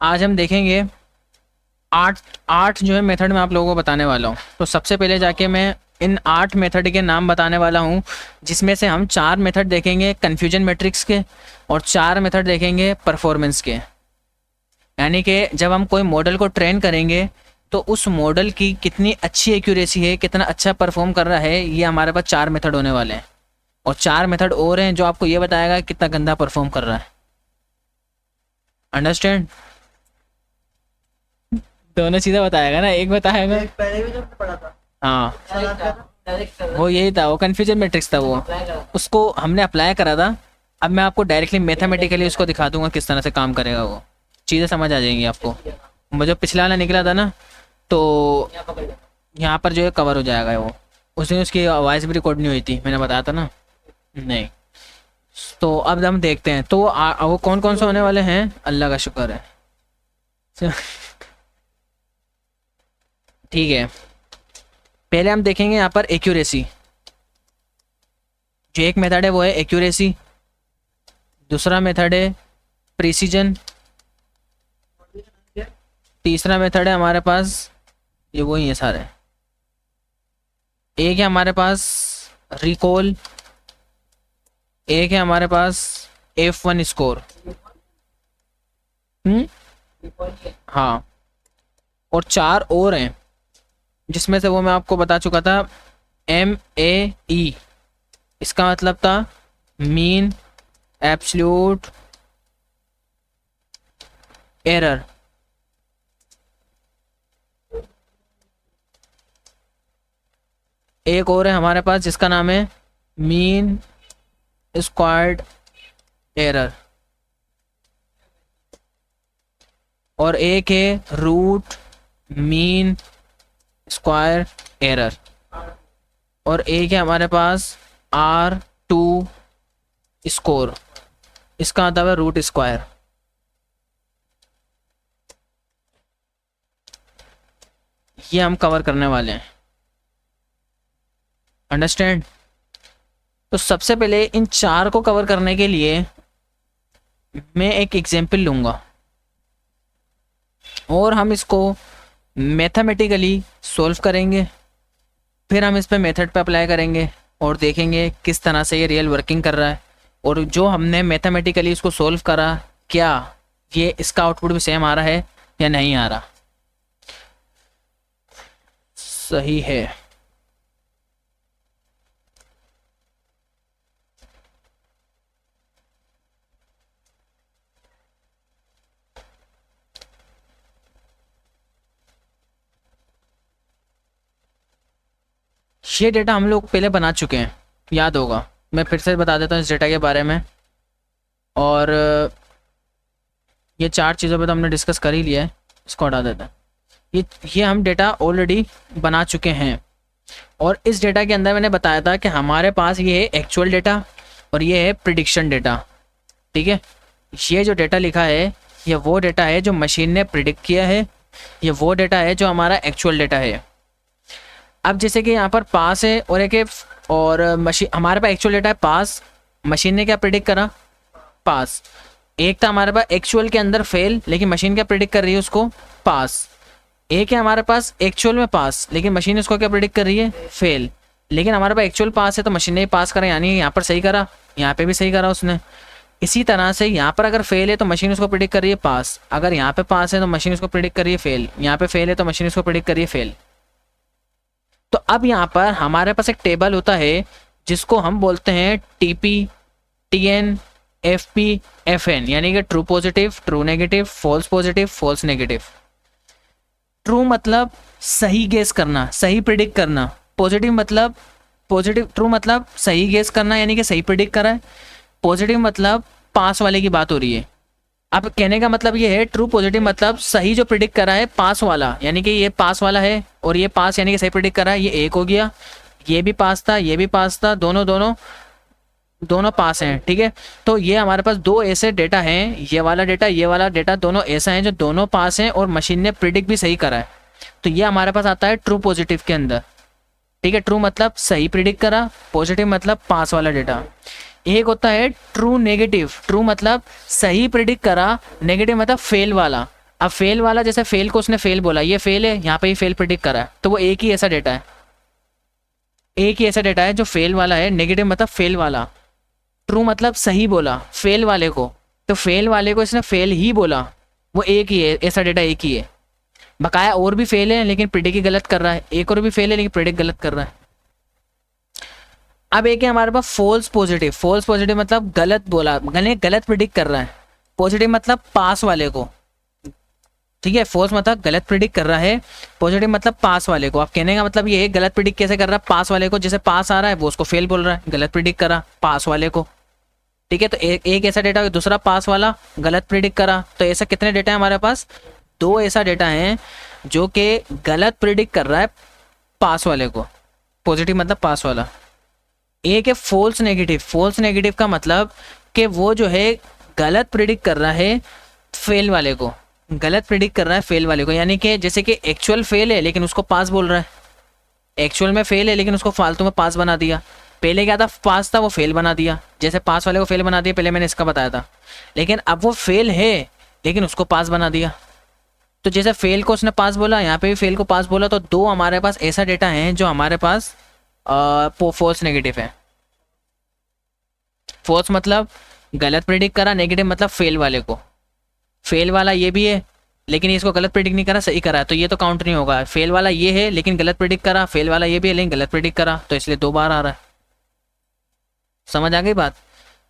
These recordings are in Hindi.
आज हम देखेंगे आठ आठ जो है मेथड मैं आप लोगों को बताने वाला हूँ। तो सबसे पहले जाके मैं इन 8 मेथड के नाम बताने वाला हूँ, जिसमें से हम 4 मेथड देखेंगे कन्फ्यूजन मैट्रिक्स के और 4 मेथड देखेंगे परफॉर्मेंस के। यानी कि जब हम कोई मॉडल को ट्रेन करेंगे तो उस मॉडल की कितनी अच्छी एक्यूरेसी है, कितना अच्छा परफॉर्म कर रहा है, ये हमारे पास 4 मेथड होने वाले हैं। और 4 मेथड और हैं जो आपको ये बताएगा कितना गंदा परफॉर्म कर रहा है। अंडरस्टैंड? दोनों चीज़ें बताएगा ना, एक बताएगा। पहले भी जो पढ़ा था हाँ, वो यही था, वो कन्फ्यूजन मैट्रिक्स था, वो उसको हमने अप्लाई करा था। अब मैं आपको डायरेक्टली मैथमेटिकली उसको दिखा दूंगा किस तरह से काम करेगा, वो चीज़ें समझ आ जाएंगी आपको। मुझे पिछला वाला निकला था ना, तो यहाँ पर जो है कवर हो जाएगा वो। उस दिन उसकी आवाज़ भी रिकॉर्ड नहीं हुई थी, मैंने बताया था ना। नहीं, तो अब हम देखते हैं तो वो कौन कौन से होने वाले हैं। अल्लाह का शुक्र है। ठीक है, पहले हम देखेंगे यहाँ पर एक्यूरेसी। जो एक मेथड है वो है एक्यूरेसी, दूसरा मेथड है प्रिसीजन, तीसरा मेथड है हमारे पास ये वही है सारे, एक है हमारे पास रिकॉल, एक है हमारे पास F1 स्कोर। हाँ, और 4 और हैं जिसमें से वो मैं आपको बता चुका था। MAE इसका मतलब था मीन एब्सोल्यूट एरर। एक और है हमारे पास जिसका नाम है मीन स्क्वायर्ड एरर, और एक है रूट मीन स्क्वायर एरर, और एक है हमारे पास R2 स्कोर, इसका मतलब है रूट स्क्वायर। ये हम कवर करने वाले हैं। अंडरस्टैंड? तो सबसे पहले इन 4 को कवर करने के लिए मैं एक एग्जांपल लूँगा और हम इसको मैथमेटिकली सॉल्व करेंगे। फिर हम इस पे मेथड पे अप्लाई करेंगे और देखेंगे किस तरह से ये रियल वर्किंग कर रहा है, और जो हमने मैथमेटिकली इसको सॉल्व करा क्या ये इसका आउटपुट भी सेम आ रहा है या नहीं आ रहा। सही है। ये डेटा हम लोग पहले बना चुके हैं, याद होगा। मैं फिर से बता देता हूँ इस डेटा के बारे में। और ये 4 चीज़ों पे तो हमने डिस्कस कर ही लिया है, इसको हटा देते हैं। ये हम डेटा ऑलरेडी बना चुके हैं, और इस डेटा के अंदर मैंने बताया था कि हमारे पास ये है एक्चुअल डेटा और ये है प्रिडिक्शन डेटा। ठीक है, ये जो डेटा लिखा है ये वो डेटा है जो मशीन ने प्रिडिक्ट किया है, ये वो डेटा है जो हमारा एक्चुअल डेटा है। अब जैसे कि यहाँ पर पास है और एक है, और मशीन हमारे पास एक्चुअल डेटा है पास, मशीन ने क्या प्रिडिक्ट करा पास। एक था हमारे पास एक्चुअल के अंदर फेल, लेकिन मशीन क्या प्रिडिक्ट कर रही है उसको पास। एक है हमारे पास एक्चुअल में पास, लेकिन मशीन इसको क्या प्रिडिक्ट कर रही है फेल। लेकिन हमारे पास एक्चुअल पास है तो मशीन ने पास करा, यानी यहाँ पर सही करा, यहाँ पे भी सही करा उसने। इसी तरह से यहाँ पर अगर फेल है तो मशीन उसको प्रिडिक्ट कर रही है पास, अगर यहाँ पे पास है तो मशीन उसको प्रिडिक्ट कर रही है फेल, यहाँ पे फेल है तो मशीन उसको प्रिडिक्ट कर रही है फेल। तो अब यहाँ पर हमारे पास एक टेबल होता है जिसको हम बोलते हैं TP, TN, FP, FN, यानी कि true positive, true negative, false positive, false negative. True मतलब सही गेस करना, सही प्रिडिक्ट करना। पॉजिटिव मतलब ट्रू मतलब सही गेस करना यानी कि सही प्रिडिक्ट करा है। पॉजिटिव मतलब पास वाले की बात हो रही है। अब कहने का मतलब ये है ट्रू पॉजिटिव मतलब सही जो प्रिडिक्ट करा है पास वाला, यानी कि ये पास वाला है और ये पास यानी कि सही प्रिडिक्ट करा है, ये एक हो गया, ये भी पास था, ये भी पास था, दोनों पास हैं। ठीक है, तो ये हमारे पास 2 ऐसे डेटा हैं, ये वाला डेटा दोनों ऐसा हैं जो दोनों पास हैं और मशीन ने प्रिडिक्ट भी सही करा है। तो ये हमारे पास आता है ट्रू पॉजिटिव के अंदर। ठीक है, ट्रू मतलब सही प्रिडिक्ट करा, पॉजिटिव मतलब पास वाला डेटा। एक होता है ट्रू नेगेटिव, ट्रू मतलब सही प्रिडिक्ट करा, नेगेटिव मतलब फेल वाला। अब फेल वाला, जैसे फेल को उसने फेल बोला, ये फेल है, यहाँ पे ये फेल प्रिडिक्ट करा है, तो वो एक ही ऐसा डेटा है, एक ही ऐसा डेटा है जो फेल वाला है। नेगेटिव मतलब फेल वाला, ट्रू मतलब सही बोला फेल वाले को, तो फेल वाले को इसने फेल ही बोला, वो एक ही है, ऐसा डेटा एक ही है। बकाया और भी फेल है लेकिन प्रिडिक्ट ही गलत कर रहा है, एक और भी फेल है लेकिन प्रिडिक्ट गलत कर रहा है। अब एक है हमारे पास फॉल्स पॉजिटिव। फॉल्स पॉजिटिव मतलब गलत बोला, गलत प्रिडिक्ट कर रहा है। पॉजिटिव मतलब पास वाले को, ठीक है। फॉल्स मतलब गलत प्रिडिक्ट कर रहा है, पॉजिटिव मतलब पास वाले को। आप कहने का मतलब ये है गलत प्रिडिक्ट कैसे कर रहा है, पास वाले को, जैसे पास आ रहा है वो उसको फेल बोल रहा है, गलत प्रिडिक्ट करा पास वाले को, ठीक है। तो एक ऐसा डेटा है, दूसरा पास वाला गलत प्रिडिक्ट करा। तो ऐसा कितने डेटा है हमारे पास, दो ऐसा डेटा है जो कि गलत प्रिडिक्ट कर रहा है पास वाले को, पॉजिटिव मतलब पास वाला। एक है फॉल्स नेगेटिव। फॉल्स नेगेटिव का मतलब कि वो जो है गलत प्रिडिक्ट कर रहा है फेल वाले को, गलत प्रिडिक्ट कर रहा है फेल वाले को, यानी कि जैसे कि एक्चुअल फेल है लेकिन उसको पास बोल रहा है, एक्चुअल में फेल है लेकिन उसको फालतू में पास बना दिया। पहले क्या था, पास था वो फेल बना दिया, जैसे पास वाले को फेल बना दिया, पहले मैंने इसका बताया था। लेकिन अब वो फेल है लेकिन उसको पास बना दिया, तो जैसे फेल को उसने पास बोला, यहाँ पे भी फेल को पास बोला। तो दो हमारे पास ऐसा डेटा है जो हमारे पास फॉल्स नेगेटिव है। फॉल्स मतलब गलत प्रिडिक्ट करा, नेगेटिव मतलब फेल वाले को। फेल वाला ये भी है लेकिन इसको गलत प्रिडिक्ट नहीं करा, सही करा, तो ये तो काउंट नहीं होगा। फेल वाला ये है लेकिन गलत प्रिडिक्ट करा, फेल वाला ये भी है लेकिन गलत प्रिडिक्ट करा, तो इसलिए दो बार आ रहा है। समझ आ गई बात।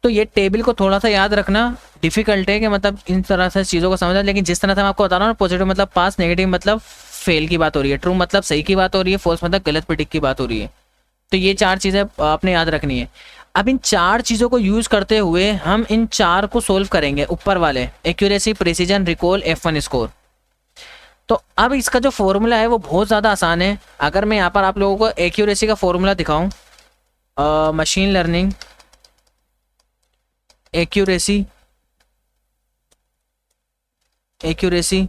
तो ये टेबल को थोड़ा सा याद रखना डिफिकल्ट है कि मतलब इन तरह से चीज़ों को समझना, लेकिन जिस तरह से मैं आपको बता रहा हूँ, पॉजिटिव मतलब पास, नेगेटिव मतलब फेल की बात हो रही है, ट्रू मतलब सही की बात हो रही है, फॉल्स मतलब गलत प्रिडिक्ट की बात हो रही है। तो ये चार चीज़ें आपने याद रखनी है। अब इन चार चीज़ों को यूज़ करते हुए हम इन चार को सोल्व करेंगे, ऊपर वाले accuracy, precision, recall, F1 score. तो अब इसका जो फॉर्मूला है वो बहुत ज़्यादा आसान है। अगर मैं यहाँ पर आप लोगों को एक्यूरेसी का फॉर्मूला दिखाऊं, machine learning accuracy, accuracy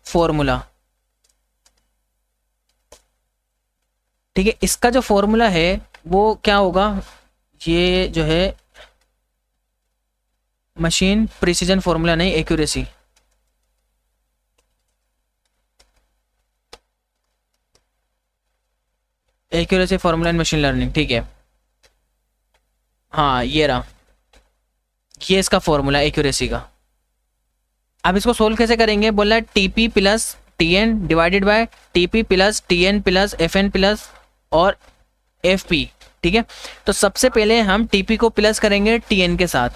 formula, ठीक है। इसका जो फॉर्मूला है वो क्या होगा, ये जो है मशीन प्रिसीजन फॉर्मूला नहीं, accuracy, accuracy formula in machine learning, ठीक है। हाँ ये रहा, ये इसका फॉर्मूला एक्यूरेसी का। अब इसको सोल्व कैसे करेंगे, बोला है TP plus TN divided by TP plus TN plus FN plus और एफपी, ठीक है। तो सबसे पहले हम टीपी को प्लस करेंगे टीएन के साथ।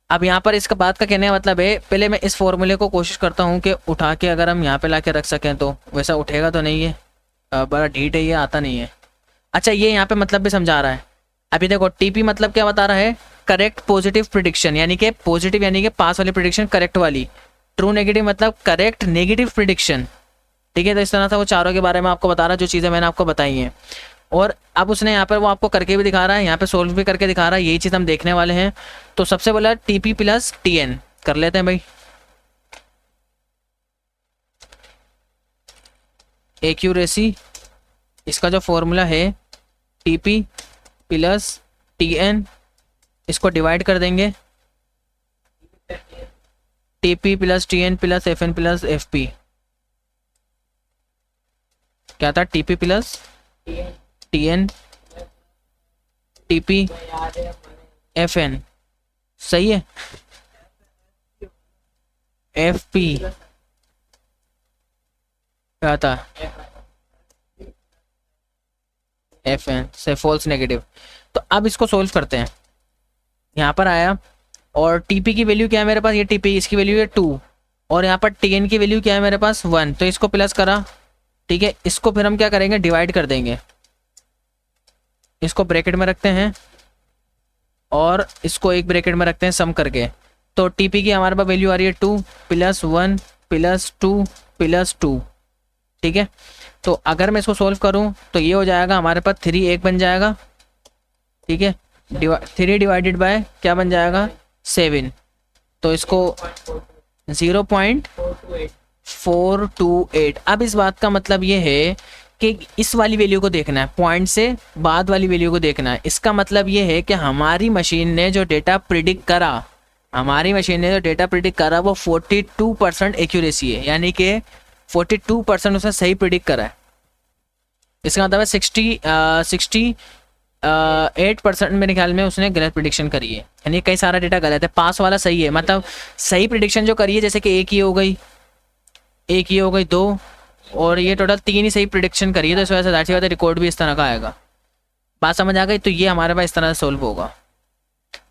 अब यहाँ पर इसका बात का कहने का मतलब है, पहले मैं इस फॉर्मूले को कोशिश करता हूँ कि उठा के अगर हम यहाँ पे ला के रख सकें, तो वैसा उठेगा तो नहीं है, बड़ा ढीठ है, ये आता नहीं है। अच्छा ये यहाँ पे मतलब भी समझा रहा है। अभी देखो टीपी मतलब क्या बता रहा है, करेक्ट पॉजिटिव प्रिडिक्शन, यानी कि पॉजिटिव यानी कि पास वाली प्रिडिक्शन करेक्ट वाली। ट्रू नेगेटिव मतलब करेक्ट नेगेटिव प्रिडिक्शन, ठीक है। तो इस तरह से वो चारों के बारे में आपको बता रहा है, जो चीज़ें मैंने आपको बताई हैं। और अब उसने यहाँ पर वो आपको करके भी दिखा रहा है, यहाँ पे सोल्व भी करके दिखा रहा है, यही चीज़ हम देखने वाले हैं। तो सबसे बोला टीपी प्लस टीएन कर लेते हैं भाई। एक्यूरेसी, इसका जो फॉर्मूला है टीपी प्लस टीएन, इसको डिवाइड कर देंगे TP plus TN plus FN plus FP. क्या था, TP plus TN TP FN, सही है, एफपी क्या था, एफएन से फॉल्स नेगेटिव। तो अब इसको सोल्व करते हैं। यहाँ पर आया और टीपी की वैल्यू क्या है मेरे पास, ये टीपी, इसकी वैल्यू है 2, और यहाँ पर टीएन की वैल्यू क्या है मेरे पास 1, तो इसको प्लस करा, ठीक है। इसको फिर हम क्या करेंगे, डिवाइड कर देंगे, इसको ब्रैकेट में रखते हैं और इसको एक ब्रैकेट में रखते हैं सम करके। तो टीपी की हमारे पास वैल्यू आ रही है 2 + 1 + 2 + 2, ठीक है। तो अगर मैं इसको सोल्व करूं तो ये हो जाएगा हमारे पास 3 1 बन जाएगा, ठीक है। 3 डिवाइडेड बाय क्या बन जाएगा 7, तो इसको 0.428। अब इस बात का मतलब ये है कि इस वाली वैल्यू को देखना है, पॉइंट से बाद वाली वैल्यू को देखना है। इसका मतलब ये है कि हमारी मशीन ने जो डेटा प्रिडिक्ट करा हमारी मशीन ने जो डेटा प्रिडिक्ट करा वो 42% एक्यूरेसी है, यानी कि 42% उसने सही प्रिडिक्ट करा है। इसका मतलब है 68% मेरे ख्याल में उसने गलत प्रिडिक्शन करी है, यानी कई सारा डेटा गलत है, पास वाला सही है। मतलब सही प्रिडिक्शन जो करी है, जैसे कि एक ही हो गई, एक ये हो गई, दो, और ये टोटल तीन ही सही प्रिडिक्शन करी है, तो इस वजह से जाहिर सी बात है रिकॉर्ड भी इस तरह का आएगा। बात समझ आ गई? तो ये हमारे पास इस तरह से सोल्व होगा।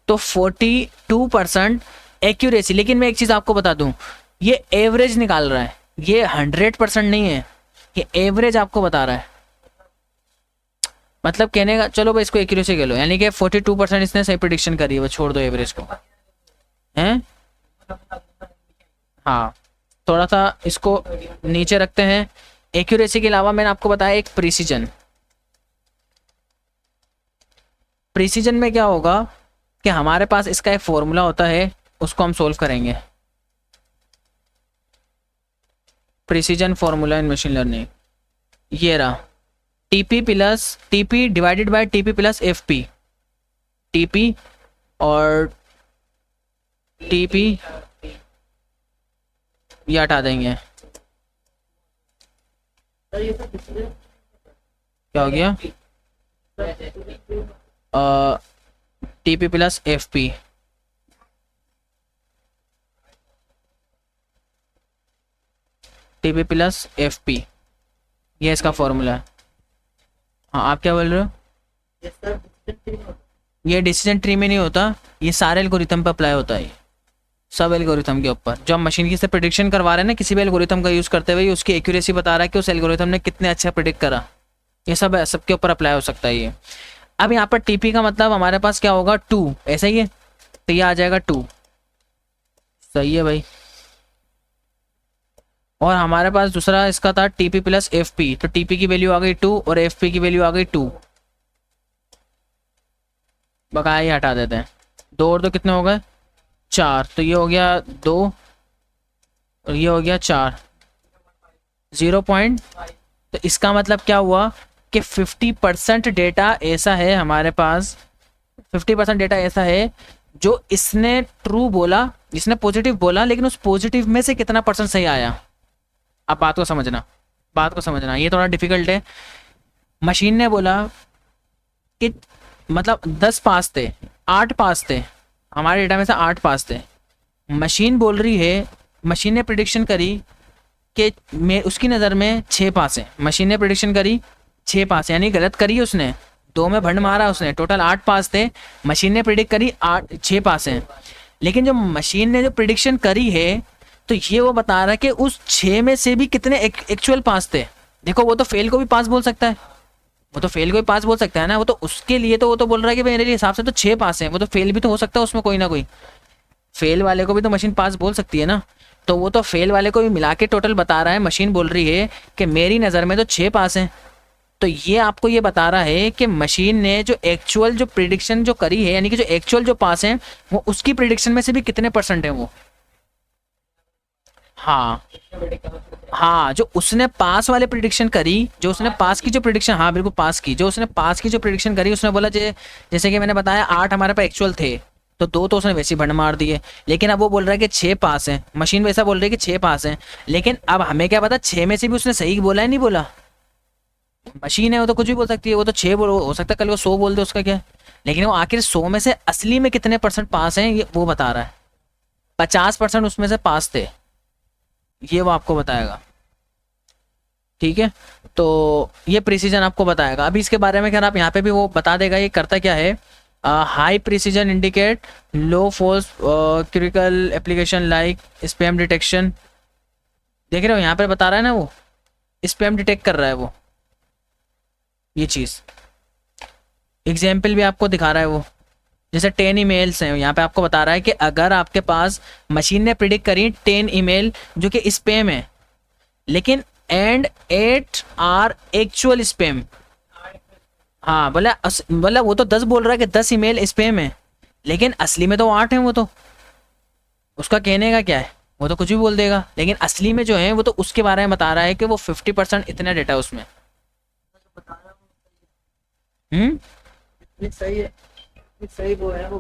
तो 42% एक्यूरेसी। लेकिन मैं एक चीज़ आपको बता दूं, ये एवरेज निकाल रहा है, ये 100% नहीं है, ये एवरेज आपको बता रहा है। मतलब कहने का, चलो भाई इसको एक्यूरेसी कह लो, यानी कि 42% इसने सही प्रिडिक्शन करी है, वो छोड़ दो एवरेज को, हैं? हाँ, थोड़ा सा इसको नीचे रखते हैं। एक्यूरेसी के अलावा मैंने आपको बताया एक प्रिसीजन। प्रिसीजन में क्या होगा कि हमारे पास इसका एक फॉर्मूला होता है, उसको हम सोल्व करेंगे। Precision formula in machine learning ये रहा, TP plus TP divided by TP plus F P. TP और टीपी ये हटा देंगे, क्या हो गया? TP plus F P. TP plus F P, ये इसका फॉर्मूला है। हाँ, आप क्या बोल रहे हो? ये डिसीजन ट्री में नहीं होता, ये सारे एल्गोरिथम पे अप्लाई होता है, ये सब एल्गोरिथम के ऊपर। जो हम मशीन की से प्रेडिक्शन करवा रहे हैं ना, किसी भी एल्गोरिथम का यूज़ करते हुए, उसकी एक्यूरेसी बता रहा है कि उस एल्गोरिथम ने कितने अच्छा प्रिडिक्ट करा, ये सब सबके ऊपर अप्लाई हो सकता है ये। अब यहाँ पर टीपी का मतलब हमारे पास क्या होगा? 2, ऐसा ही है, तो ये आ जाएगा 2। सही है भाई। और हमारे पास दूसरा इसका था टीपी प्लस एफ पी, तो टीपी की वैल्यू आ गई 2 और एफ पी की वैल्यू आ गई 2। बकाया ये हटा देते हैं, 2 और 2 कितने हो गए? 4, तो ये हो गया 2 और ये हो गया 4, 0 पॉइंट। तो इसका मतलब क्या हुआ कि 50% डेटा ऐसा है हमारे पास, 50% डेटा ऐसा है जो इसने ट्रू बोला, इसने पॉजिटिव बोला, लेकिन उस पॉजिटिव में से कितना परसेंट सही आया। अब बात को समझना, बात को समझना, ये थोड़ा डिफिकल्ट है। मशीन ने बोला कि मतलब 10 पास थे, 8 पास थे, हमारे डेटा में से 8 पास थे। मशीन बोल रही है, मशीन ने प्रिडिक्शन करी कि मैं उसकी नज़र में 6 पास है। मशीन ने प्रिडिक्शन करी 6 पास, यानी गलत करी उसने, 2 में भंड मारा उसने, टोटल 8 पास थे। मशीन ने प्रिडिक्ट करी 6 पास हैं, लेकिन जो मशीन ने जो प्रिडिक्शन करी है, तो ये वो बता रहा है कि उस 6 में से भी कितने एक्चुअल पास थे। देखो, वो तो फेल को भी पास बोल सकता है, वो तो फेल को भी पास बोल सकता है ना, वो तो उसके लिए तो वो तो बोल रहा है कि मेरे लिए हिसाब से तो 6 पास हैं, वो तो फेल भी तो हो सकता है उसमें कोई ना कोई। फेल वाले को भी तो मशीन पास बोल सकती है ना, तो वो तो फेल वाले को भी मिला के टोटल बता रहा है। मशीन बोल रही है कि मेरी नज़र में तो 6 पास हैं, तो ये आपको ये बता रहा है कि मशीन ने जो एक्चुअल जो प्रिडिक्शन जो करी है, यानी कि जो एक्चुअल जो पास हैं, वो उसकी प्रिडिक्शन में से भी कितने परसेंट है वो। हाँ हाँ, जो उसने पास वाले प्रिडिक्शन करी, जो उसने पास की जो प्रिडिक्शन, हाँ बिल्कुल पास की, जो उसने पास की जो प्रिडिक्शन करी, उसने बोला जैसे कि मैंने बताया 8 हमारे पास एक्चुअल थे, तो 2 तो उसने वैसे ही भंड मार दिए। लेकिन अब वो बोल रहा है कि 6 पास हैं, मशीन वैसा बोल रही है कि 6 पास हैं, लेकिन अब हमें क्या पता 6 में से भी उसने सही बोला है नहीं बोला। मशीन है, वो तो कुछ भी बोल सकती है, वो तो 6 हो सकता है कल वो 100 बोल दे, उसका क्या। लेकिन वो आखिर 100 में से असली में कितने परसेंट पास हैं, ये वो बता रहा है। 50% उसमें से पास थे, ये वो आपको बताएगा। ठीक है, तो ये प्रिसीजन आपको बताएगा। अभी इसके बारे में खैर आप यहाँ पे भी वो बता देगा ये करता क्या है। High precision indicate low false critical application like spam detection. देख रहे हो यहाँ पे बता रहा है ना, वो स्पैम डिटेक्ट कर रहा है वो, ये चीज़ एग्जाम्पल भी आपको दिखा रहा है वो। जैसे 10 ईमेल्स हैं, यहाँ पे आपको बता रहा है कि अगर आपके पास मशीन ने प्रिडिक्ट करी 10 ईमेल जो कि स्पैम है, लेकिन एंड 8 आर एक्चुअल स्पैम। हाँ, बोला वो तो 10 बोल रहा है कि 10 ईमेल स्पैम है, लेकिन असली में तो 8 हैं। वो तो उसका कहने का क्या है, वो तो कुछ भी बोल देगा, लेकिन असली में जो है वो तो उसके बारे में बता रहा है कि वो 50% इतना डेटा उसमें। सही है, सही वो है वो।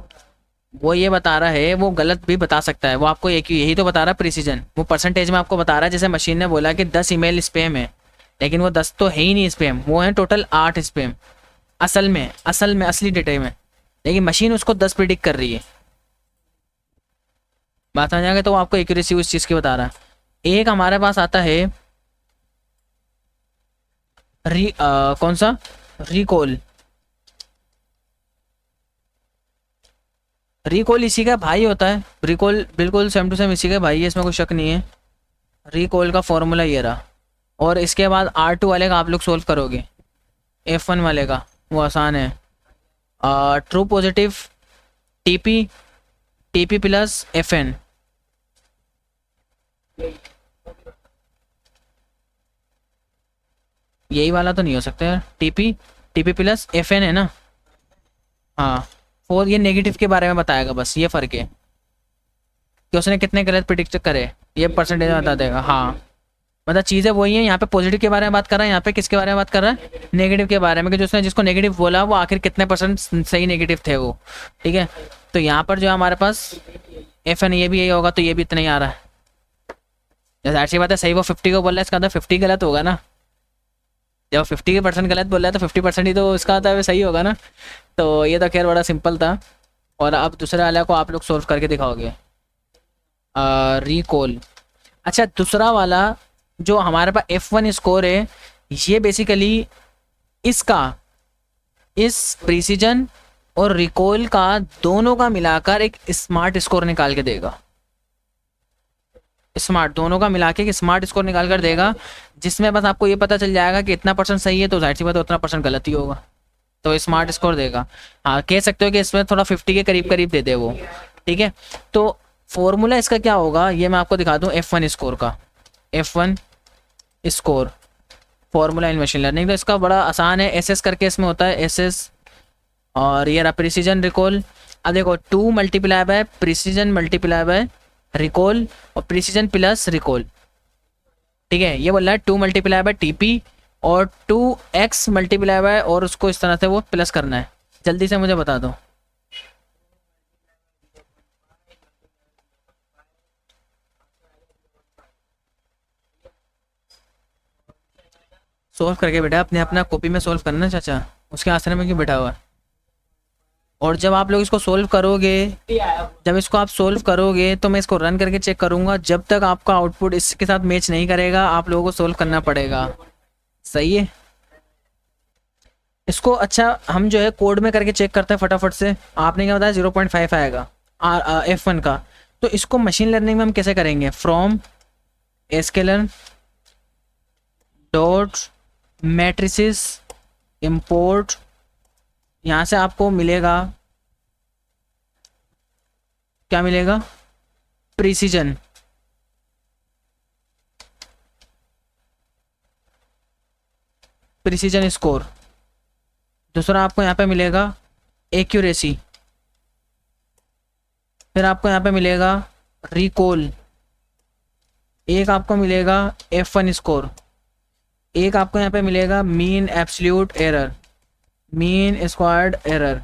वो ये बता रहा है, वो गलत भी बता सकता है, वो आपको एक यही तो बता रहा है प्रिसीजन, वो परसेंटेज में आपको बता रहा है। जैसे मशीन ने बोला कि 10 ईमेल स्पैम है, लेकिन वो 10 तो है ही नहीं स्पैम, वो है टोटल 8 स्पैम असल में असली डेटा में, लेकिन मशीन उसको 10 प्रिडिक्ट कर रही है। बात समझ आ गई? तो वो आपको एक्यूरेसी उस चीज़ की बता रहा है। एक हमारे पास आता है कौन सा, रिकॉल। रिकॉल इसी का भाई होता है, रिकॉल बिल्कुल सेम टू सेम इसी का भाई है, इसमें कोई शक नहीं है। रिकॉल का फॉर्मूला ये रहा, और इसके बाद R2 वाले का आप लोग सोल्व करोगे, F1 वाले का वो आसान है। True positive TP, TP plus FN। यही वाला तो नहीं हो सकता यार, TP प्लस FN है ना। हाँ, फोर ये नेगेटिव के बारे में बताएगा, बस ये फ़र्क है कि उसने कितने गलत प्रिडिक्ट करे, ये परसेंटेज बता देगा। हाँ, मतलब चीज़ें वही हैं, यहाँ पे पॉजिटिव के बारे में बात कर रहा है, यहाँ पे किसके बारे में बात कर रहा है, नेगेटिव के बारे में, कि जो उसने जिसको नेगेटिव बोला वो आखिर कितने परसेंट सही नेगेटिव थे वो। ठीक है, तो यहाँ पर जो है हमारे पास FN, ये भी यही होगा, तो ये भी इतना ही आ रहा है। जैसे अच्छी बात है, सही वो 50 को बोल रहा है, इसका अंदर 50 गलत होगा ना। जब 50% गलत बोल रहा है तो 50% ही तो इसका आता है सही होगा ना। तो ये तो खैर बड़ा सिंपल था। और अब दूसरे वाले को आप लोग सोल्व करके दिखाओगे, रिकॉल। अच्छा, दूसरा वाला जो हमारे पास F1 स्कोर है, ये बेसिकली इसका इस प्रिसीजन और रिकॉल का दोनों का मिलाकर एक स्मार्ट स्कोर निकाल के देगा। स्मार्ट दोनों का मिला के एक स्मार्ट स्कोर निकाल कर देगा, जिसमें बस आपको ये पता चल जाएगा कि इतना परसेंट सही है, तो जाहिर सी बात है उतना परसेंट गलत ही होगा, तो स्मार्ट स्कोर देगा। हाँ, कह सकते हो कि इसमें थोड़ा 50 के करीब करीब दे दे वो। ठीक है, तो फॉर्मूला इसका क्या होगा ये मैं आपको दिखा दूँ, F1 स्कोर का। F1 score formula in machine learning, तो इसका बड़ा आसान है, SS करके इसमें होता है, SS। और ये रहा प्रिसीजन रिकॉल। अब देखो 2 multiply by precision multiply by recall, और प्रिसीजन प्लस रिकॉल। ठीक है, ये बोल रहा है 2 मल्टीप्लाई बाय TP और 2x मल्टीप्लाई बाय, और उसको इस तरह से वो प्लस करना है। जल्दी से मुझे बता दो। सोल्व करके बेटा अपने अपना कॉपी में सोल्व करना चाचा, उसके आसने में क्यों बैठा हुआ है। और जब आप लोग इसको सोल्व करोगे, जब इसको आप सोल्व करोगे तो मैं इसको रन करके चेक करूंगा, जब तक आपका आउटपुट इसके साथ मैच नहीं करेगा आप लोगों को सोल्व करना पड़ेगा। सही है इसको। अच्छा, हम जो है कोड में करके चेक करते हैं फटाफट से। आपने क्या बताया 0.5 आएगा F1 का, तो इसको मशीन लर्निंग में हम कैसे करेंगे, from scaler dot matrices import, यहाँ से आपको मिलेगा, क्या मिलेगा, प्रिसीजन। Precision score. दूसरा आपको यहाँ पे मिलेगा एक्यूरेसी। फिर आपको यहाँ पे मिलेगा रिकॉल। एक आपको मिलेगा F1 स्कोर। एक आपको यहाँ पे मिलेगा mean absolute error, mean squared error,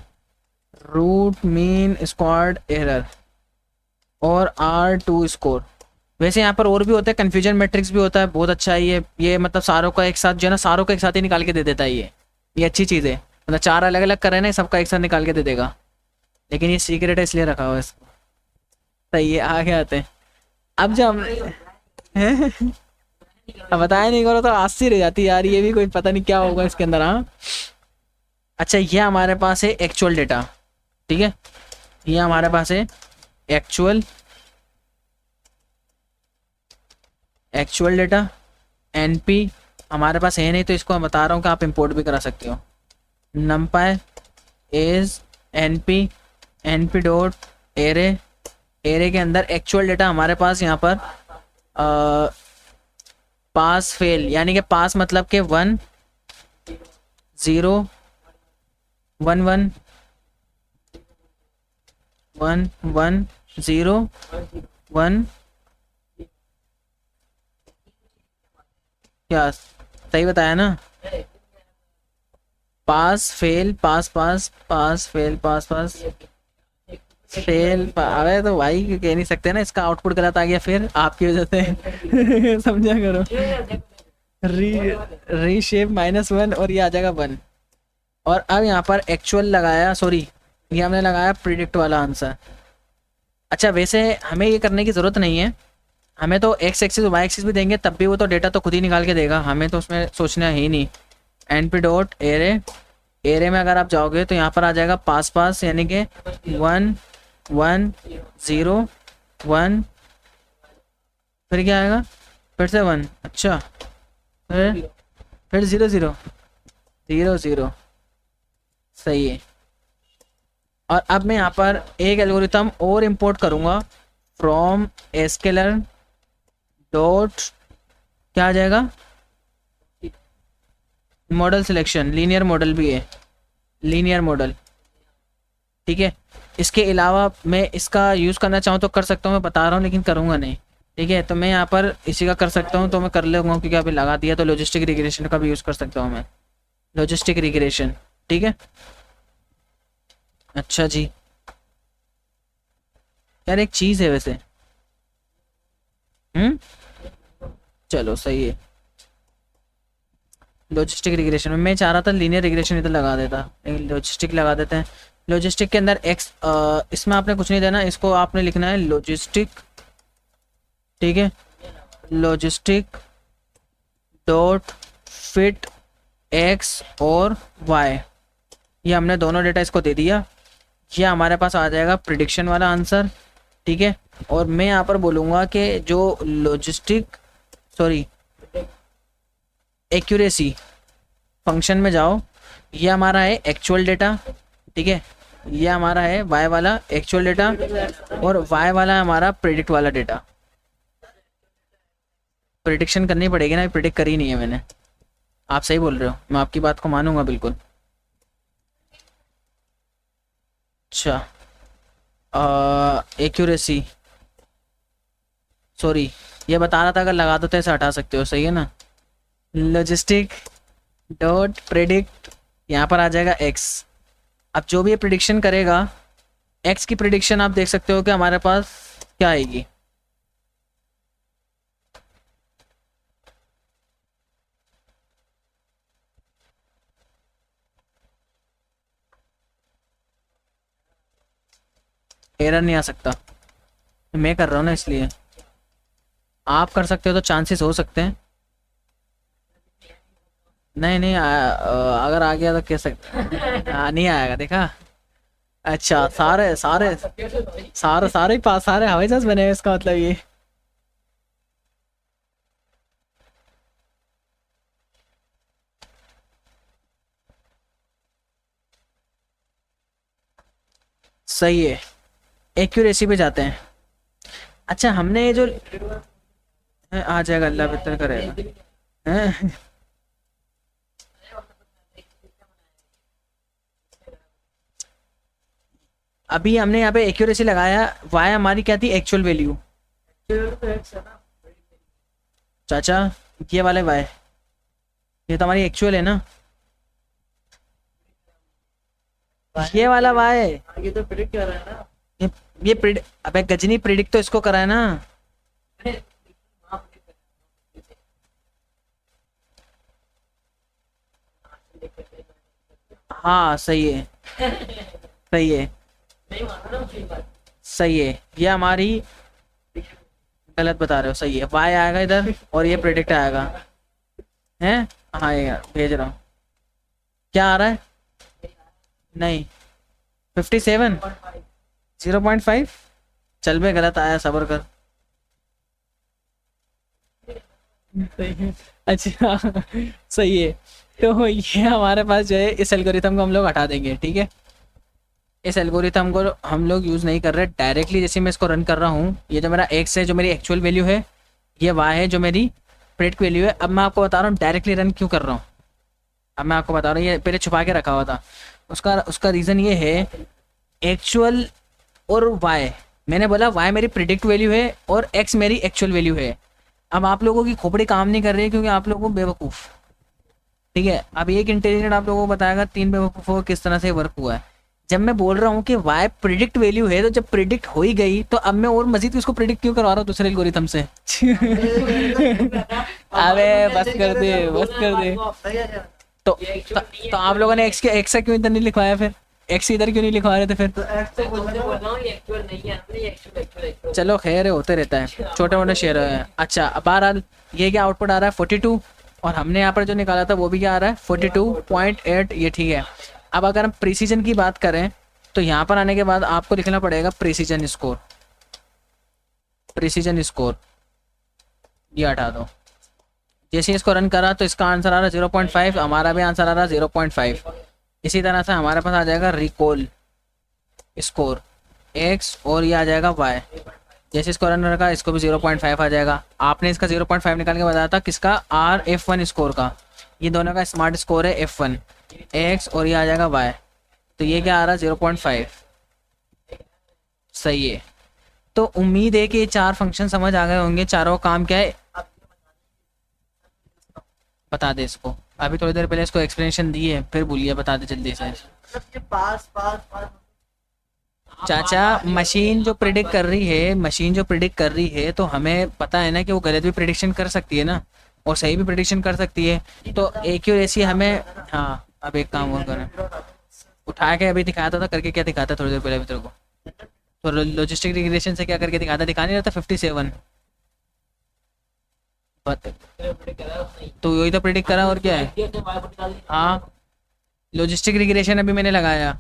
root mean squared error, और R2 स्कोर। वैसे यहाँ पर और भी होता है, कन्फ्यूजन मैट्रिक्स भी होता है, बहुत अच्छा है ये मतलब सारों का एक साथ जो है ना, सारों का एक साथ ही निकाल के दे देता है ये अच्छी चीज़ है। मतलब 4 अलग अलग कर रहे हैं ना, सबका एक साथ निकाल के दे देगा, लेकिन ये सीक्रेट है इसलिए रखा हुआ है इसको। सही है, आगे आते हैं। अब जब हम अब बताया नहीं करो तो आस्ती रह जाती यार, ये भी कोई पता नहीं क्या होगा इसके अंदर। हाँ, अच्छा, ये हमारे पास है एक्चुअल डेटा। ठीक है, ये हमारे पास है एक्चुअल डेटा। NP हमारे पास है नहीं, तो इसको मैं बता रहा हूँ कि आप इंपोर्ट भी करा सकते हो। numpy is NP dot array. Array के अंदर एक्चुअल डेटा हमारे पास यहाँ पर पास फेल, यानी कि पास मतलब के 1 0 1 1 1 1 0 1। क्या सही बताया ना, पास फेल पास पास, पास फेल पास पास, फेल। अबे तो भाई कह नहीं सकते ना, इसका आउटपुट गलत आ गया फिर आपकी वजह से। समझा करो। री रीशेप -1 और ये आ जाएगा 1। और अब यहाँ पर एक्चुअल लगाया, सॉरी ये हमने लगाया प्रिडिक्ट वाला आंसर। अच्छा वैसे हमें ये करने की ज़रूरत नहीं है, हमें तो एक्स एक्सिस वाई एक्सिस भी देंगे तब भी वो तो डेटा तो खुद ही निकाल के देगा, हमें तो उसमें सोचना है ही नहीं। N P dot array, array में अगर आप जाओगे तो यहाँ पर आ जाएगा पास पास, यानी कि 1 1 0 1, फिर क्या आएगा, फिर से 1, अच्छा फिर 0 0 0 0, सही है। और अब मैं यहाँ पर एक एल्गोरिथम और इंपोर्ट करूँगा फ्रॉम एस्केलर डॉट, क्या आ जाएगा, मॉडल सिलेक्शन, लीनियर मॉडल भी है, लीनियर मॉडल, ठीक है। इसके अलावा मैं इसका यूज़ करना चाहूँ तो कर सकता हूँ, मैं बता रहा हूँ लेकिन करूँगा नहीं, ठीक है। तो मैं यहाँ पर इसी का कर सकता हूँ, तो मैं कर लूँगा क्योंकि अभी लगा दिया, तो लॉजिस्टिक रिग्रेशन का भी यूज़ कर सकता हूँ मैं, लॉजिस्टिक रिग्रेशन, ठीक है। अच्छा जी, यार एक चीज़ है वैसे, चलो सही है। लॉजिस्टिक रिग्रेशन में मैं चाह रहा था लीनियर रिग्रेशन इधर लगा देता, लॉजिस्टिक लगा देते हैं। लॉजिस्टिक के अंदर एक्स, इसमें आपने कुछ नहीं देना, इसको आपने लिखना है लॉजिस्टिक, ठीक है, लॉजिस्टिक डॉट फिट एक्स और वाई, ये हमने दोनों डेटा इसको दे दिया, ये हमारे पास आ जाएगा प्रिडिक्शन वाला आंसर, ठीक है। और मैं यहाँ पर बोलूँगा कि जो लॉजिस्टिक, सॉरी एक्यूरेसी फंक्शन में जाओ, ये हमारा है एक्चुअल डेटा, ठीक है, ये हमारा है वाई वाला एक्चुअल डेटा, और वाई वाला है हमारा प्रिडिक्ट वाला डेटा। प्रिडिक्शन करनी पड़ेगी ना, प्रिडिक्ट करी नहीं है मैंने, आप सही बोल रहे हो, मैं आपकी बात को मानूंगा बिल्कुल। अच्छा एक्यूरेसी, सॉरी ये बता रहा था अगर लगा दो तो ऐसे हटा सकते हो, सही है ना। लॉजिस्टिक डॉट प्रिडिक्ट, यहाँ पर आ जाएगा एक्स। अब जो भी ये प्रिडिक्शन करेगा, एक्स की प्रिडिक्शन आप देख सकते हो कि हमारे पास क्या आएगी, एरर नहीं आ सकता, मैं कर रहा हूँ ना इसलिए, आप कर सकते हो तो चांसेस हो सकते हैं। नहीं नहीं अगर आ गया तो कह सकते, नहीं आएगा, देखा। अच्छा सारे सारे सारे सारे पास, सारे हवाई जहाज बने हैं इसका मतलब ये। सही है, एक्यूरेसी पे जाते हैं। अच्छा हमने ये जो आ जाएगा, अल्लाह बेहतर करेगा, हैं? अभी हमने यहाँ पे एक्यूरेसी लगाया, वाई हमारी क्या थी, एक्चुअल वैल्यू, चाचा ये वाले वाई, ये तो हमारी एक्चुअल है ना, ये वाला वाई, ये तो प्रिडिक्ट कर रहा है ना। ये ये अबे गजनी प्रिडिक्ट तो इसको करा है ना। हाँ सही है, सही है, नहीं माना ना उसकी बात। सही है, ये हमारी गलत बता रहे हो, सही है, वाई आएगा इधर और ये प्रिडिक्ट आएगा, हैं। हाँ ये भेज रहा हूँ, क्या आ रहा है, नहीं 57 0.5, चल बे गलत आया, सब्र कर। सही है, अच्छा सही है। तो ये हमारे पास जो है, इस एल्गोरिथम को हम लोग हटा देंगे, ठीक है। इस एल्गोरिथम को हम लोग यूज़ नहीं कर रहे डायरेक्टली, जैसे मैं इसको रन कर रहा हूँ, ये जो मेरा एक्स है जो मेरी एक्चुअल वैल्यू है, ये वाई है जो मेरी प्रेडिक्ट वैल्यू है। अब मैं आपको बता रहा हूँ डायरेक्टली रन क्यों कर रहा हूँ, अब मैं आपको बता रहा हूँ, ये पहले छुपा के रखा हुआ था, उसका उसका रीज़न ये है, एक्चुअल और वाई, मैंने बोला वाई मेरी प्रिडिक्ट वैल्यू है और एक्स मेरी एक्चुअल वैल्यू है। अब आप लोगों की खोपड़ी काम नहीं कर रही है क्योंकि आप लोगों को बेवकूफ़, ठीक है। अब एक इंटेलिजेंट आप लोगों को बताएगा 3 बेवकूफ़ों को किस तरह से वर्क हुआ है। जब मैं बोल रहा हूँ कि वाई प्रिडिक्ट वैल्यू है, तो जब प्रिडिक्ट हो ही गई तो अब मैं और मजीद उसको प्रिडिक्ट क्यों करवा रहा हूँ दूसरे एल्गोरिथम से? अबे बस कर दे, बस कर दे। तो तो आप लोगों ने एक्स का क्यों इधर नहीं लिखवाया फिर? एक्स इधर क्यों नहीं लिखवा रहे थे फिर? चलो खैर है, होते रहता है, छोटे मोटे शेयर है। अच्छा, अब बहरहाल ये क्या आउटपुट आ रहा है 42, और हमने यहाँ पर जो निकाला था वो भी क्या आ रहा है 42.8, ये ठीक है। अब अगर हम प्रिसीजन की बात करें तो यहाँ पर आने के बाद आपको लिखना पड़ेगा प्रिसीजन स्कोर। प्रिसीजन स्कोर ये हटा दो। जैसे इसको रन करा तो इसका आंसर आ रहा है 0.5, हमारा भी आंसर आ रहा है 0.5। इसी तरह से हमारे पास आ जाएगा रिकॉल स्कोर एक्स, और ये आ जाएगा वाई। जैसे इसको रन रखा इसको भी 0.5 आ जाएगा। आपने इसका 0.5 निकाल के बताया था किसका, F1 स्कोर का। ये दोनों का स्मार्ट स्कोर है F1 एक्स, और ये आ जाएगा वाई। तो ये क्या आ रहा है 0.5, सही है। तो उम्मीद है कि ये चार फंक्शन समझ आ गए होंगे। चारों काम क्या है बता दे इसको। अभी थोड़ी देर पहले इसको एक्सप्लेनेशन दी है, फिर बोलिए बता दे जल्दी से। चाचा मशीन जो प्रिडिक्ट कर रही है, मशीन जो प्रिडिक्ट कर रही है, तो हमें पता है ना कि वो गलत भी प्रिडिक्शन कर सकती है ना, और सही भी प्रिडिक्शन कर सकती है। तो एक्यूरेसी हमें, हाँ अब एक काम और करें, उठा के अभी दिखाता था, करके क्या दिखाता थोड़ी देर पहले भी तेरे को, तो लॉजिस्टिक रिग्रेशन से क्या करके दिखाता, दिखा नहीं रहता 57। तो वही तो प्रिडिक्ट करा, और क्या है। हाँ लॉजिस्टिक रिग्रेशन अभी मैंने लगाया,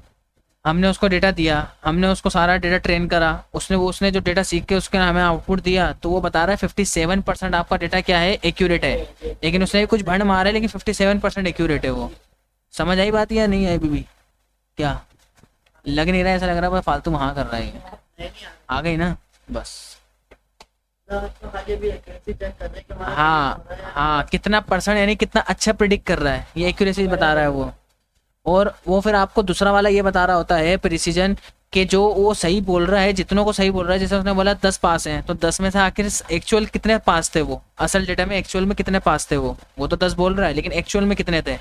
हमने उसको डेटा दिया, हमने उसको सारा डेटा ट्रेन करा, उसने जो डेटा सीख के उसके हमें आउटपुट दिया, तो वो बता रहा है 57% आपका डेटा क्या है, एक्यूरेट है। लेकिन उसने कुछ भंड मारा है, लेकिन 57% एक्यूरेट है वो। समझ आई बात या नहीं आई बीबी? क्या लग नहीं रहा है, ऐसा लग रहा है फालतू वहाँ कर रहा है। आ गई ना बस। हाँ हाँ, कितना परसेंट यानी कितना अच्छा प्रिडिक्ट कर रहा है, ये एक्यूरेसी बता रहा है वो। और वो फिर आपको दूसरा वाला ये बता रहा होता है प्रिसीजन, कि जो वो सही बोल रहा है, जितनों को सही बोल रहा है, जैसे उसने बोला 10 पास हैं, तो 10 में से आखिर एक्चुअल कितने पास थे, वो असल डेटा में एक्चुअल में कितने पास थे वो तो 10 बोल रहा है, लेकिन एक्चुअल में कितने थे।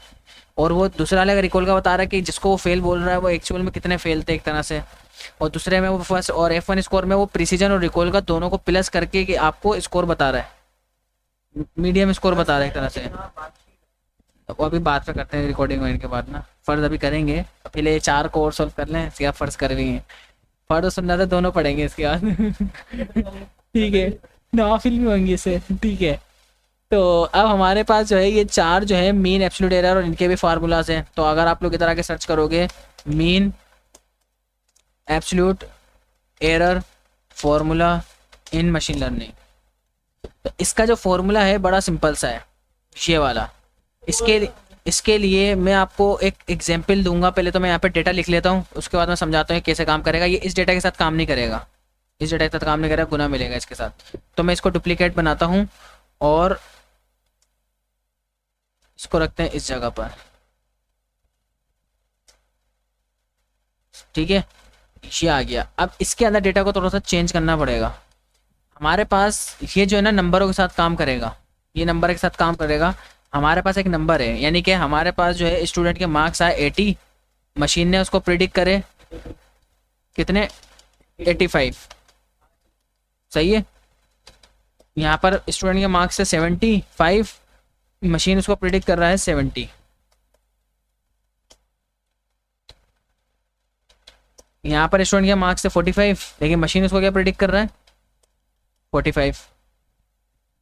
और वो दूसरा वाला रिकॉल का बता रहा है कि जिसको वो फेल बोल रहा है वो एक्चुअल में कितने फेल थे एक तरह से। और दूसरे में वो फर्स्ट और F1 स्कोर में वो प्रिसीजन और रिकॉल का दोनों को प्लस करके कि आपको स्कोर बता रहा है, मीडियम स्कोर बता रहा है एक तरह से। वो अभी बात पे करते हैं रिकॉर्डिंग होने के बाद ना, फर्ज अभी करेंगे, पहले 4 को और सॉल्व कर लें, इसके बाद फर्ज करेंगे। फर्ज और सुन्नत दोनों पढ़ेंगे इसके बाद। ठीक है, नाफिल भी होंगे इससे, ठीक है। तो अब हमारे पास जो है ये 4 जो है मीन, एब्सोल्यूट एरर और इनके भी फार्मूलाज हैं। तो अगर आप लोग इधर आके सर्च करोगे mean, absolute error formula in machine learning, तो इसका जो फॉर्मूला है बड़ा सिंपल सा है, ये वाला। इसके लिए मैं आपको एक एग्जांपल दूंगा। पहले तो मैं यहाँ पे डेटा लिख लेता हूँ, उसके बाद मैं समझाता हूँ कैसे काम करेगा। ये इस डेटा के साथ काम नहीं करेगा, इस डेटा के साथ काम नहीं करेगा, गुना मिलेगा इसके साथ। तो मैं इसको डुप्लीकेट बनाता हूँ और इसको रखते हैं इस जगह पर, ठीक है। ये आ गया। अब इसके अंदर डेटा को थोड़ा सा चेंज करना पड़ेगा। हमारे पास ये जो है ना नंबरों के साथ काम करेगा, ये नंबर के साथ काम करेगा। हमारे पास एक नंबर है, यानी कि हमारे पास जो है स्टूडेंट के मार्क्स आए 80, मशीन ने उसको प्रिडिक्ट करे कितने, 85, सही है। यहाँ पर स्टूडेंट के मार्क्स से 75, मशीन उसको प्रिडिक्ट कर रहा है 70। यहाँ पर स्टूडेंट के मार्क्स से 45, लेकिन मशीन उसको क्या प्रिडिक्ट कर रहा है 45,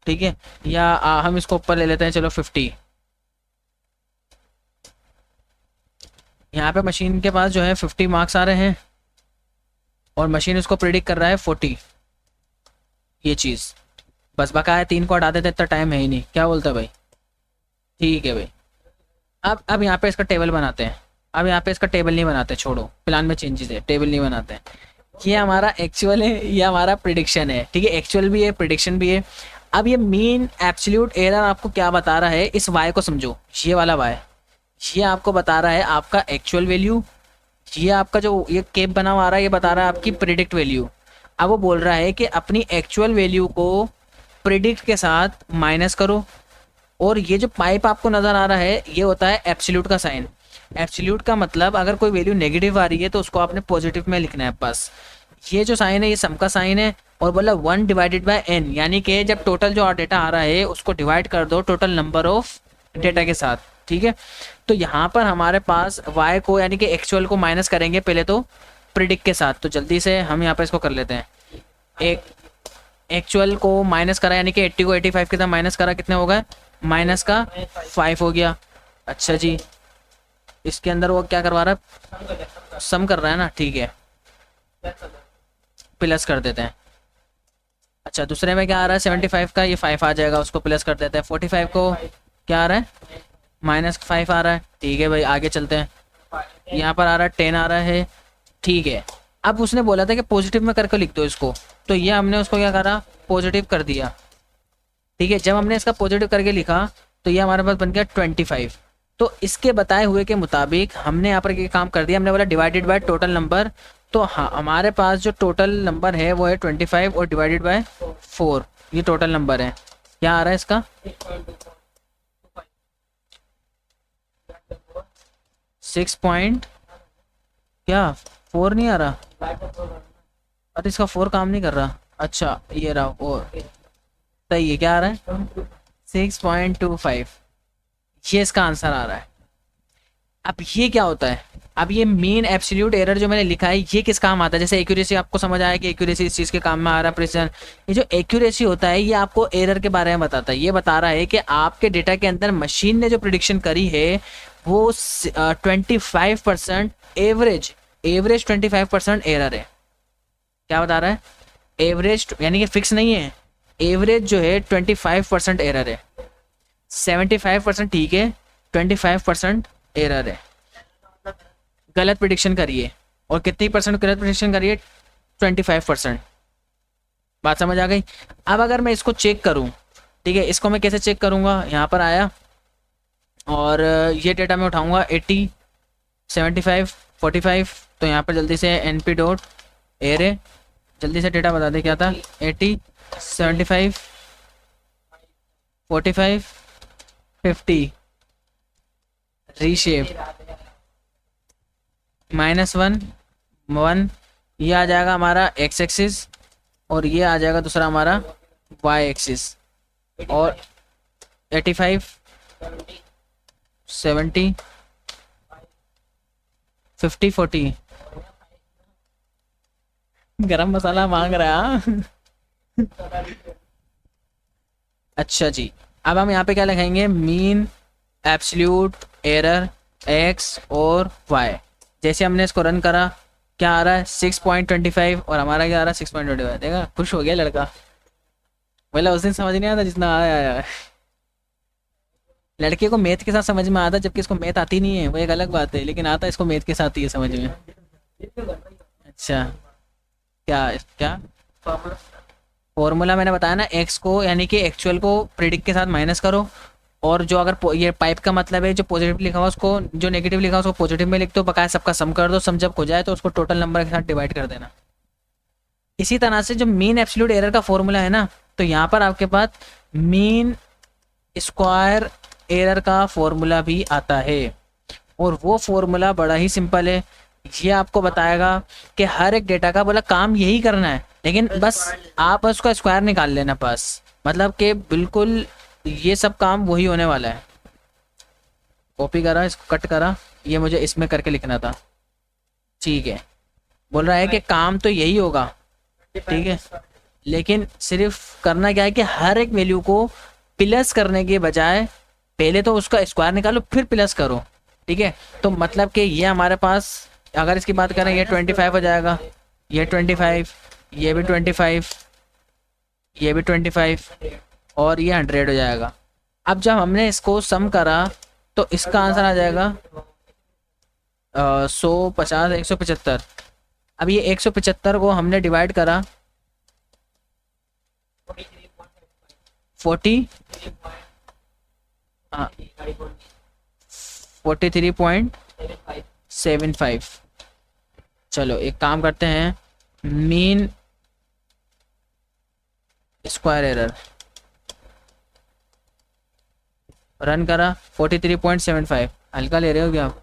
ठीक है। या हम इसको ऊपर ले लेते हैं, चलो 50। यहाँ पे मशीन के पास जो है 50 मार्क्स आ रहे हैं और मशीन उसको प्रिडिक्ट कर रहा है 40। ये चीज़ बस बकाया 3 को हटा देते, इतना टाइम है ही नहीं। क्या बोलते हैं भाई? ठीक है भाई। अब यहाँ पे इसका टेबल बनाते हैं। अब यहाँ पे इसका टेबल नहीं बनाते, छोड़ो, प्लान में चेंजेस है, टेबल नहीं बनाते हैं। ये हमारा एक्चुअल है, ये हमारा प्रिडिक्शन है, ठीक है। एक्चुअल भी है, प्रिडिक्शन भी है। अब ये मीन एब्सोल्यूट एरर आपको क्या बता रहा है, इस वाई को समझो, ये वाला वाई, ये आपको बता रहा है आपका एक्चुअल वैल्यू। ये आपका जो ये केप बना हुआ आ रहा है, ये बता रहा है आपकी प्रिडिक्ट वैल्यू। अब वो बोल रहा है कि अपनी एक्चुअल वैल्यू को प्रिडिक्ट के साथ माइनस करो, और ये जो पाइप आपको नज़र आ रहा है ये होता है एब्सोल्यूट का साइन। एब्सोल्यूट का मतलब अगर कोई वैल्यू नेगेटिव आ रही है तो उसको आपने पॉजिटिव में लिखना है बस। ये जो साइन है ये सम का साइन है, और बोला 1 डिवाइडेड बाय n, यानी कि जब टोटल जो डेटा आ रहा है उसको डिवाइड कर दो टोटल नंबर ऑफ डेटा के साथ, ठीक है। तो यहाँ पर हमारे पास y को यानी कि एक्चुअल को माइनस करेंगे पहले तो प्रिडिक्ट के साथ, तो जल्दी से हम यहाँ पर इसको कर लेते हैं। एक एक्चुअल को माइनस करा यानी कि 80 को 85 के साथ माइनस करा, कितने हो गए, माइनस का 5 हो गया। अच्छा जी, इसके अंदर वो क्या करवा रहा है, सम कर रहा है ना, ठीक है, प्लस कर देते हैं। अच्छा दूसरे में क्या आ रहा है 75 का, ये 5 आ जाएगा, उसको प्लस कर देते हैं। 45 को क्या आ रहा है, -5 आ रहा है, ठीक है भाई आगे चलते हैं। यहाँ पर आ रहा है 10 आ रहा है, ठीक है। अब उसने बोला था कि पॉजिटिव में करके लिख दो इसको, तो ये हमने उसको क्या करा, पॉजिटिव कर दिया, ठीक है। जब हमने इसका पॉजिटिव करके लिखा तो ये हमारे पास बन गया 25। तो इसके बताए हुए के मुताबिक हमने यहाँ पर ये काम कर दिया, हमने बोला डिवाइडेड बाय टोटल नंबर, तो हाँ हमारे पास जो टोटल नंबर है वो है 25 और डिवाइडेड बाय 4, ये टोटल नंबर है। क्या आ रहा है इसका 6 पॉइंट क्या 4 नहीं आ रहा, अरे इसका 4 काम नहीं कर रहा, अच्छा ये रहा, और सही है, क्या आ रहा है 6.25, ये इसका आंसर आ रहा है। अब ये क्या होता है, अब ये मेन एब्सोल्यूट एरर जो मैंने लिखा है ये किस काम आता है, जैसे एक्यूरेसी आपको समझ आया कि एक्यूरेसी इस चीज़ के काम में आ रहा है, प्रिसिजन। ये जो एक्यूरेसी होता है ये आपको एरर के बारे में बताता है, ये बता रहा है कि आपके डेटा के अंदर मशीन ने जो प्रिडिक्शन करी है वो 25% एवरेज 25% एरर है। क्या बता रहा है, एवरेज यानी कि फिक्स नहीं है, एवरेज जो है 25% एरर है, 75% ठीक है, 25% एरर है, गलत प्रिडिक्शन करिए। और कितनी परसेंट गलत प्रिडिक्शन करिए, 25%। बात समझ आ गई। अब अगर मैं इसको चेक करूं, ठीक है, इसको मैं कैसे चेक करूंगा, यहाँ पर आया और ये डेटा मैं उठाऊंगा 80 75 45, तो यहाँ पर जल्दी से np डॉट एरे, जल्दी से डेटा बता दे क्या था, 80 75 45 50, रीशेप -1 1, ये आ जाएगा हमारा x एक्सिस और ये आ जाएगा दूसरा हमारा y एक्सिस, और 85 70 50 40, गरम मसाला मांग रहा है। अच्छा जी, अब हम यहाँ पे क्या लिखेंगे, मीन एब्सोल्यूट एरर x और y। जैसे हमने इसको रन करा क्या आ रहा है 6.25 और हमारा क्या आ रहा है 6.25, देखा खुश हो गया लड़का, बोला उस दिन समझ नहीं आता जितना आया है। लड़के को मैथ के साथ समझ में आता, जबकि इसको मैथ आती नहीं है, वो एक अलग बात है, लेकिन आता इसको मैथ के साथ ही है समझ में। अच्छा क्या क्या फॉर्मूला मैंने बताया ना, एक्स को यानी कि एक्चुअल को प्रिडिक्ट के साथ माइनस करो, और जो अगर ये पाइप का मतलब है जो पॉजिटिव लिखा हुआ उसको, जो नेगेटिव लिखा हुआ उसको पॉजिटिव में लिख दो, बकाया सबका सम कर दो, सम जब हो जाए तो उसको टोटल नंबर के साथ डिवाइड कर देना। इसी तरह से जो मीन एब्सोल्यूट एरर का फॉर्मूला है ना, तो यहाँ पर आपके पास मीन स्क्वायर एरर का फॉर्मूला भी आता है, और वो फॉर्मूला बड़ा ही सिंपल है। ये आपको बताएगा कि हर एक डेटा का बोला काम यही करना है, लेकिन बस आप उसका स्क्वायर निकाल लेना बस, मतलब कि बिल्कुल ये सब काम वही होने वाला है। कॉपी करा, इसको कट करा, ये मुझे इसमें करके लिखना था, ठीक है। बोल रहा है कि काम तो यही होगा, ठीक है, लेकिन सिर्फ करना क्या है कि हर एक वैल्यू को प्लस करने के बजाय पहले तो उसका स्क्वायर निकालो फिर प्लस करो, ठीक है। तो मतलब कि ये हमारे पास अगर इसकी बात करें ये 25 हो जाएगा, ये 25, ये भी 25, ये भी 25 और ये 100 हो जाएगा। अब जब हमने इसको सम करा तो इसका आंसर आ जाएगा 150 175। अब ये 175 को हमने डिवाइड करा 40 43.75। चलो एक काम करते हैं, मीन स्क्वायर एरर रन करा 43.75, हल्का ले रहे हो क्या आप,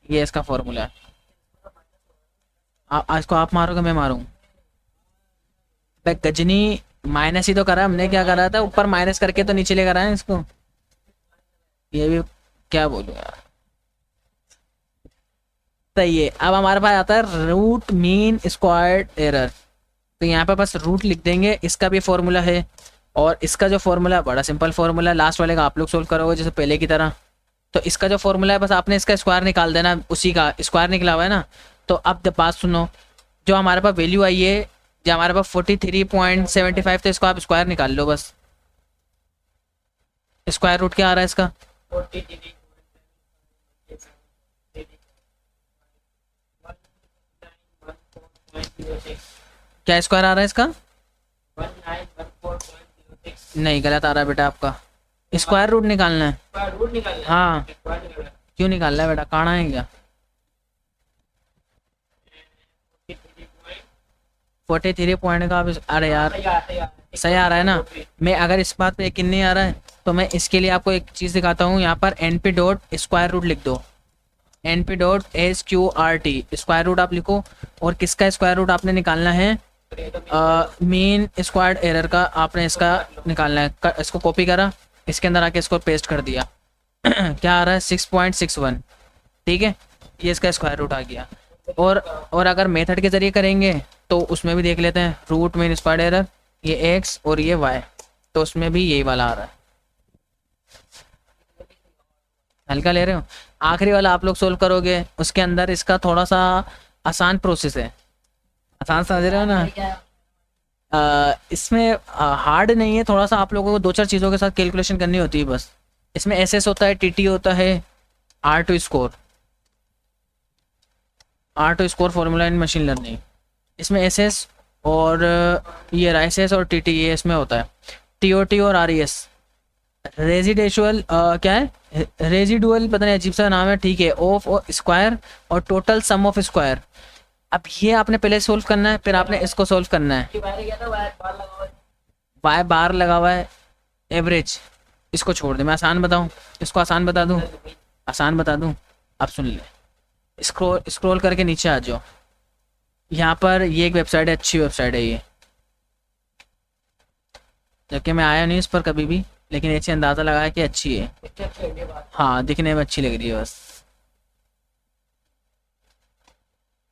ये इसका फॉर्मूला है। इसको आप मारोगे मैं मारूं? बे गजनी, माइनस ही तो करा हमने, क्या करा था, ऊपर माइनस करके तो नीचे लेकर आए इसको। ये भी क्या बोलूं यार। सही है। अब हमारे पास आता है रूट मीन स्क्वायर्ड एरर। तो यहाँ पे बस रूट लिख देंगे, इसका भी फॉर्मूला है और इसका जो फॉर्मूला है बड़ा सिंपल फॉर्मूला है, लास्ट वाले का आप लोग सोल्व करोगे जैसे पहले की तरह। तो इसका जो फॉर्मूला है बस आपने इसका स्क्वायर निकाल देना, उसी का स्क्वायर निकला हुआ है ना। तो अब जब बात सुनो, जो हमारे पास वैल्यू आई है, जो हमारे पास 43.75, तो इसको आप स्क्वायर निकाल लो बस। स्क्वायर रूट क्या आ रहा है इसका? 43 क्या स्क्वायर आ रहा है इसका? 1914.06 नहीं, गलत आ रहा है बेटा आपका। स्क्वायर रूट निकालना है। रूट निकालना है। हाँ, स्क्वायर निकालना है। क्यों निकालना है बेटा, काना है क्या? 43 पॉइंट का आप अरे यार सही आ रहा है ना। मैं अगर इस बात पे यकीन नहीं आ रहा है तो मैं इसके लिए आपको एक चीज़ दिखाता हूँ। यहाँ पर N P dot square root लिख दो, N P dot S Q R T square root आप लिखो। और किसका स्क्वायर रूट आपने निकालना है? मीन स्क्वायर्ड एरर का आपने इसका निकालना है। इसको कॉपी करा, इसके अंदर आके इसको पेस्ट कर दिया। क्या आ रहा है? 6.61। ठीक है, ये इसका स्क्वायर रूट आ गया। और अगर मेथड के ज़रिए करेंगे तो उसमें भी देख लेते हैं। रूट मीन स्क्वायर्ड एरर, ये एक्स और ये वाई, तो उसमें भी यही वाला आ रहा है। हल्का ले रहे हो? आखिरी वाला आप लोग सोल्व करोगे, उसके अंदर इसका थोड़ा सा आसान प्रोसेस है। आसान समझ रहे हो ना? इसमें हार्ड नहीं है, थोड़ा सा आप लोगों को दो चार चीज़ों के साथ कैलकुलेशन करनी होती है बस। इसमें एस होता है, टी होता है, R two score formula in machine learning. इसमें एस और ये एस और टी ये इसमें होता है। टी और आर रेजिडेशुअल क्या है? रेजिडुअल पता नहीं, अजीब सा नाम है। ठीक है, ऑफ स्क्वायर और टोटल सम ऑफ स्क्वायर। अब ये आपने पहले सोल्व करना है, फिर आपने इसको सोल्व करना है। वाई बार लगा हुआ है, एवरेज। इसको छोड़ दे, मैं आसान बताऊं, इसको आसान बता दूं, आसान बता दूं। अब सुन ले, स्क्रॉल करके नीचे आ जाओ। यहाँ पर ये एक वेबसाइट है, अच्छी वेबसाइट है ये, जबकि मैं आया नहीं इस पर कभी भी, लेकिन ऐसे अंदाज़ा लगाया कि अच्छी है। हाँ, दिखने में अच्छी लग रही है बस।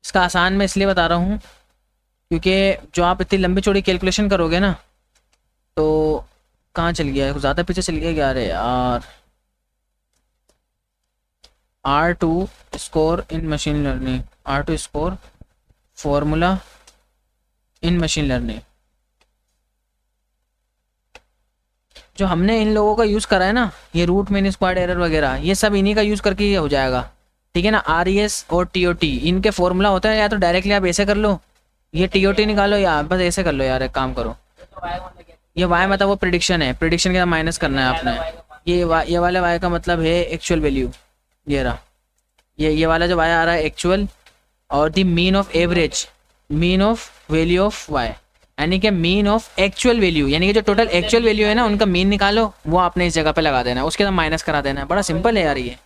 इसका आसान मैं इसलिए बता रहा हूँ क्योंकि जो आप इतनी लंबी चौड़ी कैलकुलेशन करोगे ना, तो कहाँ चल गया है, कुछ ज़्यादा पीछे चल गया क्या? अरे यार, R two score in machine learning, R two score formula in machine learning. जो हमने इन लोगों का यूज़ करा है ना, ये रूट मीन स्क्वायर्ड एरर वगैरह, ये सब इन्हीं का यूज़ करके ये हो जाएगा। ठीक है ना? आर ई एस और टी ओ टी इनके फॉर्मूला होता है, या तो डायरेक्टली आप ऐसे कर लो, ये टी ओ टी निकालो, या बस ऐसे कर लो। यार एक काम करो, ये वाई मतलब वो प्रिडिक्शन है, प्रिडिक्शन के माइनस करना है आपने। ये वाले वाई का मतलब है एक्चुअल वैल्यू। ये रहा, ये वाला जो वाई आ रहा है एक्चुअल, और the mean of average, mean of value of Y, यानी कि मीन ऑफ एक्चुअल वैल्यू, यानी कि जो टोटल एक्चुअल वैल्यू है ना, उनका मीन निकालो, वो आपने इस जगह पे लगा देना है, उसके साथ माइनस करा देना है। बड़ा सिंपल है यार ये।